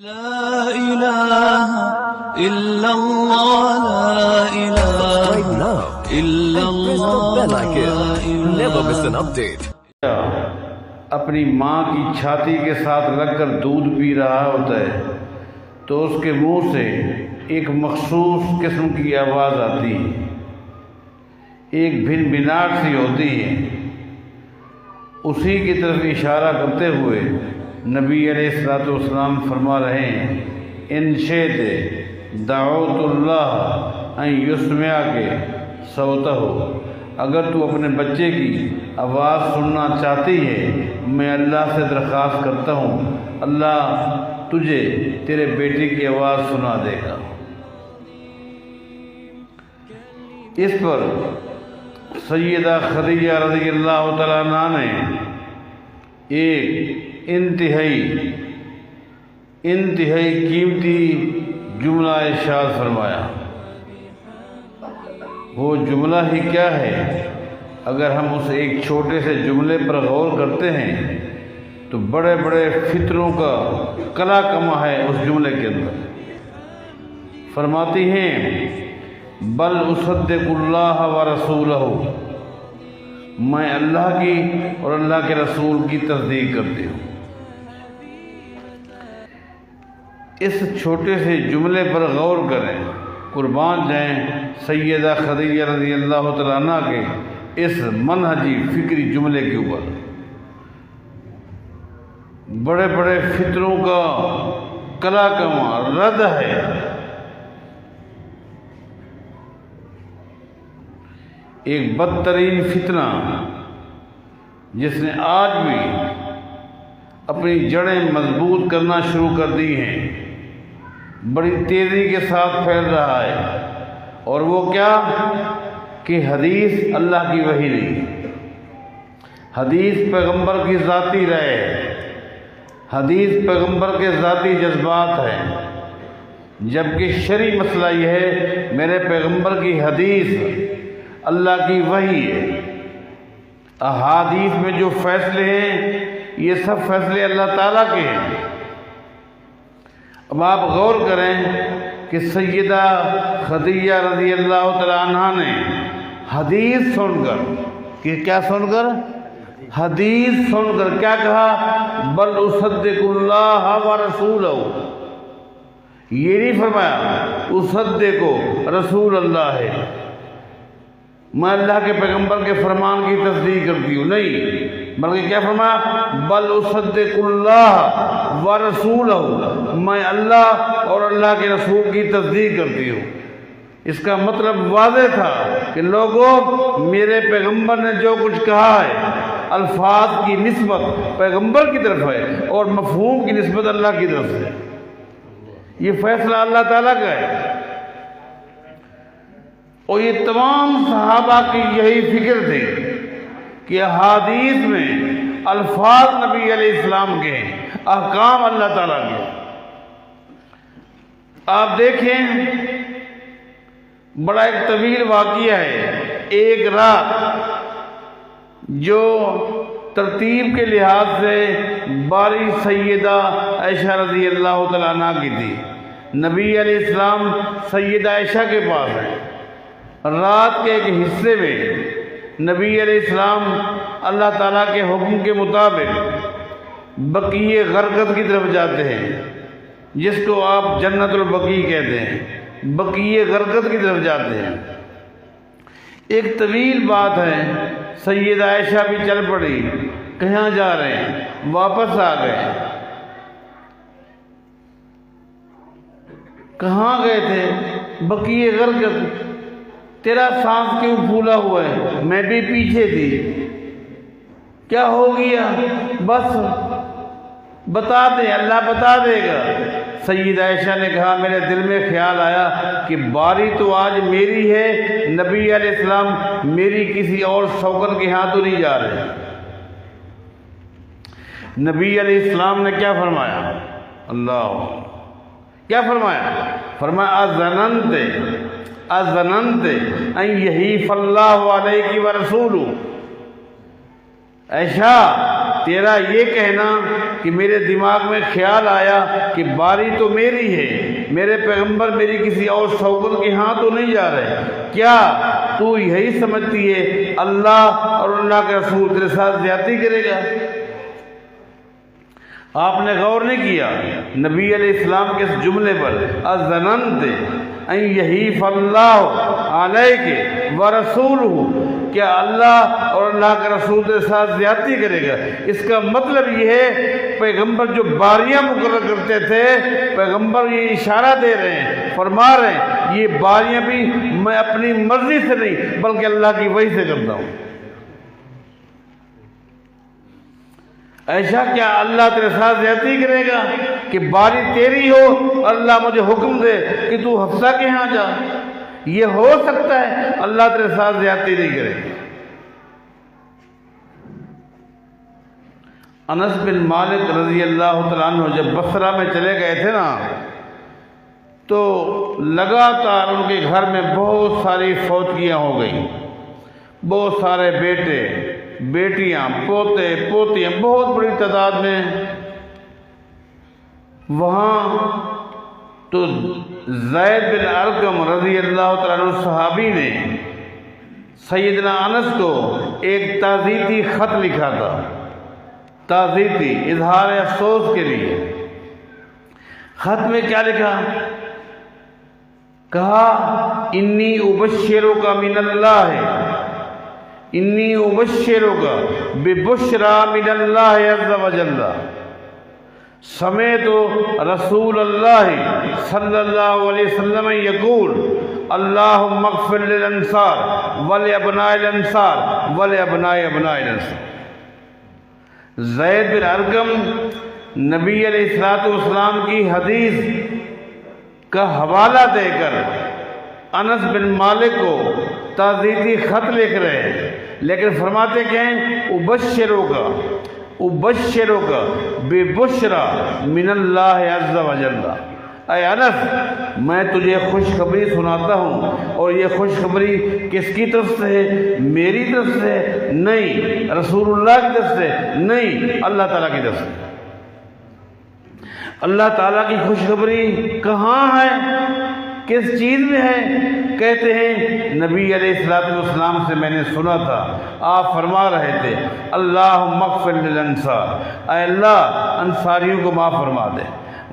لا إله إلا الله لا إله Right now, إلا and press the الله bell icon. Never miss an update. اپنی ماں کی چھاتی کے ساتھ لگ کر دودھ پی رہا ہوتا ہے تو اس کے منہ سے ایک مخصوص قسم کی آواز آتی ہے، ایک بھن بھناٹ سی ہوتی ہے۔ اسی کی طرف اشارہ کرتے ہوئے نبی علیہ الصلوۃ والسلام فرما رہے ہیں، ان شئت دعوت اللہ ان یسمعک صوتہ، اگر تو اپنے بچے کی آواز سننا چاہتی ہے میں اللہ سے درخواست کرتا ہوں اللہ تجھے تیرے بیٹے کی آواز سنا دے گا۔ اس پر سیدہ خدیجہ رضی اللہ تعالیٰ عنہ نے ایک انتہائی قیمتی جملہ ارشاد فرمایا۔ وہ جملہ ہی کیا ہے؟ اگر ہم اس ایک چھوٹے سے جملے پر غور کرتے ہیں تو بڑے بڑے فطروں کا کلا کما ہے اس جملے کے اندر۔ فرماتی ہیں بل اصدق اللہ و رسولہ، میں اللہ کی اور اللہ کے رسول کی تصدیق کرتی ہوں۔ اس چھوٹے سے جملے پر غور کریں، قربان جائیں سیدہ خدیجہ رضی اللہ تعالیٰ عنہ کے اس منہجی فکری جملے کے اوپر۔ بڑے بڑے فطروں کا کلا کما رد ہے۔ ایک بدترین فتنہ جس نے آج بھی اپنی جڑیں مضبوط کرنا شروع کر دی ہیں، بڑی تیزی کے ساتھ پھیل رہا ہے، اور وہ کیا کہ حدیث اللہ کی وحی نہیں، حدیث پیغمبر کی ذاتی رائے ہے، حدیث پیغمبر کے ذاتی جذبات ہیں، جبکہ شرعی مسئلہ یہ ہے میرے پیغمبر کی حدیث اللہ کی وحی ہے۔ احادیث میں جو فیصلے ہیں یہ سب فیصلے اللہ تعالیٰ کے ہیں۔ اب آپ غور کریں کہ سیدہ خدیجہ رضی اللہ تعالیٰ عنہ نے حدیث سن کر کہ کیا سن کر؟ حدیث سن کر کیا کہا؟ بل اصدق اللہ و رسولہ، یہ نہیں فرمایا اصدق رسول اللہ ہے، میں اللہ کے پیغمبر کے فرمان کی تصدیق کرتی ہوں، نہیں، بلکہ کیا فرمایا بل اصدق اللہ و رسولہ، میں اللہ اور اللہ کے رسول کی تصدیق کرتی ہوں۔ اس کا مطلب واضح تھا کہ لوگوں میرے پیغمبر نے جو کچھ کہا ہے الفاظ کی نسبت پیغمبر کی طرف ہے اور مفہوم کی نسبت اللہ کی طرف سے، یہ فیصلہ اللہ تعالیٰ کا ہے۔ اور یہ تمام صحابہ کی یہی فکر تھی کہ احادیث میں الفاظ نبی علیہ السلام کے ہیں، احکام اللہ تعالیٰ کے۔ آپ دیکھیں بڑا ایک طویل واقعہ ہے، ایک رات جو ترتیب کے لحاظ سے باری سیدہ عائشہ رضی اللہ تعالیٰ عنہ کی تھی۔ نبی علیہ السلام سیدہ عائشہ کے پاس ہیں، رات کے ایک حصے میں نبی علیہ السلام اللہ تعالیٰ کے حکم کے مطابق بقیع غرقد کی طرف جاتے ہیں، جس کو آپ جنت البقیع کہتے ہیں، بقیع غرقد کی طرف جاتے ہیں۔ ایک طویل بات ہے، سیدہ عائشہ بھی چل پڑی، کہاں جا رہے ہیں؟ واپس آ گئے۔ کہاں گئے تھے؟ بقیع غرقد۔ تیرا سانس کیوں پھولا ہوا ہے؟ میں بھی پیچھے تھی۔ کیا ہو گیا؟ بس بتا دے، اللہ بتا دے گا۔ سیدہ عائشہ نے کہا میرے دل میں خیال آیا کہ باری تو آج میری ہے، نبی علیہ السلام میری کسی اور شوکر کے ہاں تو نہیں جا رہے۔ نبی علیہ السلام نے کیا فرمایا؟ اللہ کیا فرمایا؟ فرمایا اذننت ان یحیف اللہ علیک ورسولہ، عائشہ تیرا یہ کہنا کہ میرے دماغ میں خیال آیا کہ باری تو میری ہے، میرے پیغمبر میری کسی اور شوکت کے ہاں تو نہیں جا رہے، کیا تو یہی سمجھتی ہے اللہ اور اللہ کے رسول تیرے ساتھ زیادتی کرے گا؟ آپ نے غور نہیں کیا نبی علیہ السلام کے اس جملے پر، اَظَنَنْتَ أَنْ يَحِيفَ اللَّهُ عَلَيْكَ وَرَسُولُهُ، کیا اللہ اور اللہ کا رسول کے ساتھ زیادتی کرے گا؟ اس کا مطلب یہ ہے پیغمبر جو باریاں مقرر کرتے تھے، پیغمبر یہ اشارہ دے رہے ہیں، فرما رہے ہیں یہ باریاں بھی میں اپنی مرضی سے نہیں بلکہ اللہ کی وحی سے کرتا ہوں۔ ایسا کیا اللہ تیرے ساتھ زیادتی کرے گا کہ باری تیری ہو اور اللہ مجھے حکم دے کہ تو حفصہ کے ہاں جا؟ یہ ہو سکتا ہے؟ اللہ تیرے ساتھ زیادتی نہیں کرے گا۔ انس بن مالک رضی اللہ تعالیٰ عنہ جب بصرہ میں چلے گئے تھے نا تو لگاتار ان کے گھر میں بہت ساری فوتگیاں ہو گئیں، بہت سارے بیٹے بیٹیاں پوتے پوتیاں بہت بڑی تعداد میں وہاں۔ تو زید بن ارقم رضی اللہ تعالیٰ عنہ صحابی نے سیدنا انس کو ایک تعزیتی خط لکھا تھا، تعزیتی اظہار افسوس کے لیے۔ خط میں کیا لکھا؟ کہا انی ابشرک من اللہ، انی ابشرک ببشرا من اللہ عز وجل، سمیت رسول اللہ صلی اللہ علیہ وسلم یقول اللہم اغفر للانصار ولابناء الانصار ولابناء ابناء الانصار۔ زید بن ارقم نبی علیہ السلام کی حدیث کا حوالہ دے کر انس بن مالک کو تعزیتی خط لکھ رہے ہیں، لیکن فرماتے کیا ہیں؟ ابشرک ببشرا من اللہ عز وجل، اے انس میں تجھے خوشخبری سناتا ہوں، اور یہ خوشخبری کس کی طرف سے ہے؟ میری طرف سے نہیں، رسول اللہ کی طرف سے نہیں، اللہ تعالیٰ کی طرف سے۔ اللہ تعالیٰ کی خوشخبری کہاں ہے؟ کس چیز میں ہے؟ کہتے ہیں نبی علیہ السلام سے میں نے سنا تھا، آپ فرما رہے تھے اللہم اغفر للانصار، اے اللہ انصاریوں کو معاف فرما دے،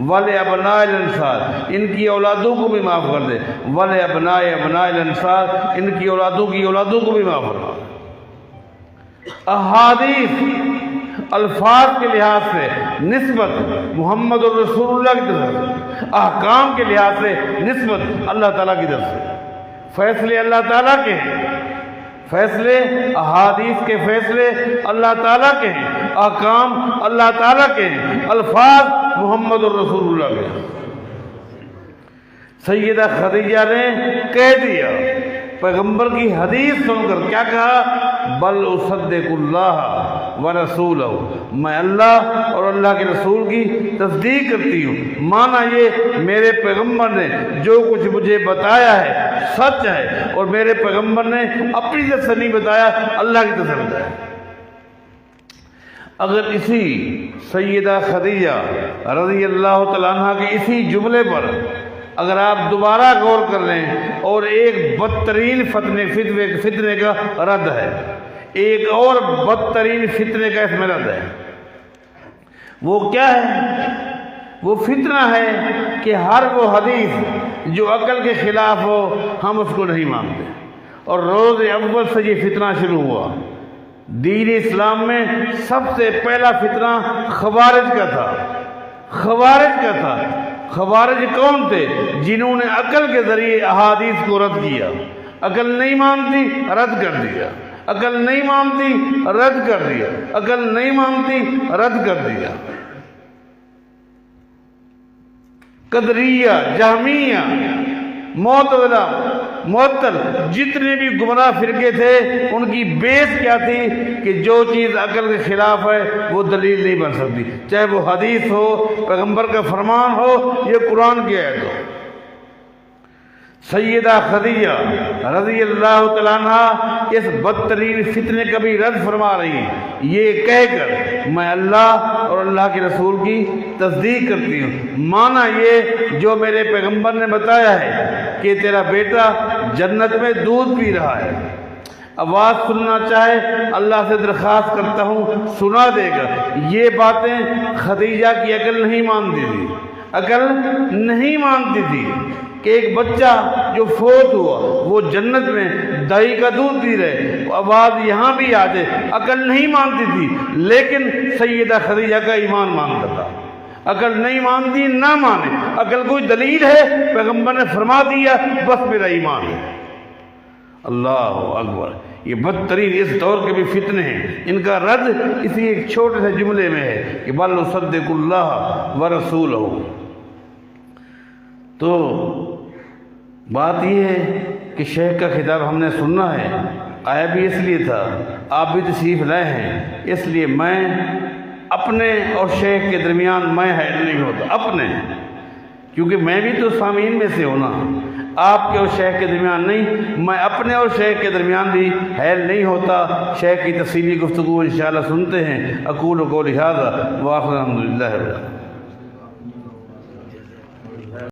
ولابناء الانصار ان کی اولادوں کو بھی معاف کر دے، ولابناء ابناء الانصار ان کی اولادوں کو بھی معاف فرما دے۔ احادیث الفاظ کے لحاظ سے نسبت محمد الرسول اللہ کی طرف سے، احکام کے لحاظ سے نسبت اللہ تعالیٰ کی طرف سے، فیصلے اللہ تعالیٰ کے ہیں، فیصلے احادیث کے فیصلے اللہ تعالیٰ کے ہیں، احکام اللہ تعالیٰ کے ہیں، الفاظ محمد الرسول اللہ کے ہیں۔ سیدہ خدیجہ نے کہہ دیا، پیغمبر کی حدیث سن کر کیا کہا؟ بل اصدق اللہ ورسولہ، میں اللہ اور اللہ کے رسول کی تصدیق کرتی ہوں، مانا یہ میرے پیغمبر نے جو کچھ مجھے بتایا ہے سچ ہے، اور میرے پیغمبر نے اپنی طرف سے نہیں بتایا، اللہ کی طرف سے بتایا۔ اگر اسی سیدہ خدیجہ رضی اللہ تعالیٰ عنہ کے اسی جملے پر اگر آپ دوبارہ غور کر لیں، اور ایک بدترین فتنے کا رد ہے، ایک اور بدترین فتنے کا اس میں رد ہے، وہ کیا ہے؟ وہ فتنہ ہے کہ ہر وہ حدیث جو عقل کے خلاف ہو ہم اس کو نہیں مانتے، اور روز اول سے یہ فتنہ شروع ہوا۔ دین اسلام میں سب سے پہلا فتنہ خوارج کا تھا، خوارج کا تھا۔ خوارج کون تھے؟ جنہوں نے عقل کے ذریعے احادیث کو رد کیا، عقل نہیں مانتی رد کر دیا، عقل نہیں مانتی رد کر دیا، عقل نہیں مانتی رد کر دیا۔ قدریہ، جہمیہ، معتزلہ، معطل، جتنے بھی گمراہ فرقے تھے ان کی بیس کیا تھی کہ جو چیز عقل کے خلاف ہے وہ دلیل نہیں بن سکتی، چاہے وہ حدیث ہو، پیغمبر کا فرمان ہو، یہ قرآن کی آیت ہو۔ سیدہ خدیجہ رضی اللہ تعالیٰ عنہ اس بدترین فتنے کا بھی رد فرما رہی ہیں، یہ کہہ کر میں اللہ اور اللہ کے رسول کی تصدیق کرتی ہوں، مانا یہ جو میرے پیغمبر نے بتایا ہے کہ تیرا بیٹا جنت میں دودھ پی رہا ہے، آواز سننا چاہے اللہ سے درخواست کرتا ہوں سنا دے گا۔ یہ باتیں خدیجہ کی عقل نہیں مانتی تھی، عقل نہیں مانتی تھی کہ ایک بچہ جو فوت ہوا وہ جنت میں دہی کا دودھ پی رہے، آواز یہاں بھی آ جائے، عقل نہیں مانتی تھی، لیکن سیدہ خدیجہ کا ایمان مانتا تھا۔ عقل نہیں مانتی نہ مانے، عقل کوئی دلیل ہے، پیغمبر نے فرما دیا بس میرا ایمان ہے۔ اللہ اکبر، یہ بدترین اس دور کے بھی فتنے ہیں، ان کا رد اسی ایک چھوٹے سے جملے میں ہے کہ بل نصدق اللہ ورسولہ۔ تو بات یہ ہے کہ شیخ کا خطاب ہم نے سننا ہے، آیا بھی اس لیے تھا، آپ بھی تشریف لائے ہیں، اس لیے میں اپنے اور شیخ کے درمیان میں حائل نہیں ہوتا، اپنے، کیونکہ میں بھی تو سامعین میں سے ہونا، آپ کے اور شیخ کے درمیان نہیں، میں اپنے اور شیخ کے درمیان بھی حائل نہیں ہوتا۔ شیخ کی تفصیلی گفتگو انشاءاللہ سنتے ہیں۔ اقول قولی ھذا وآخر الحمدللہ رب العالمین۔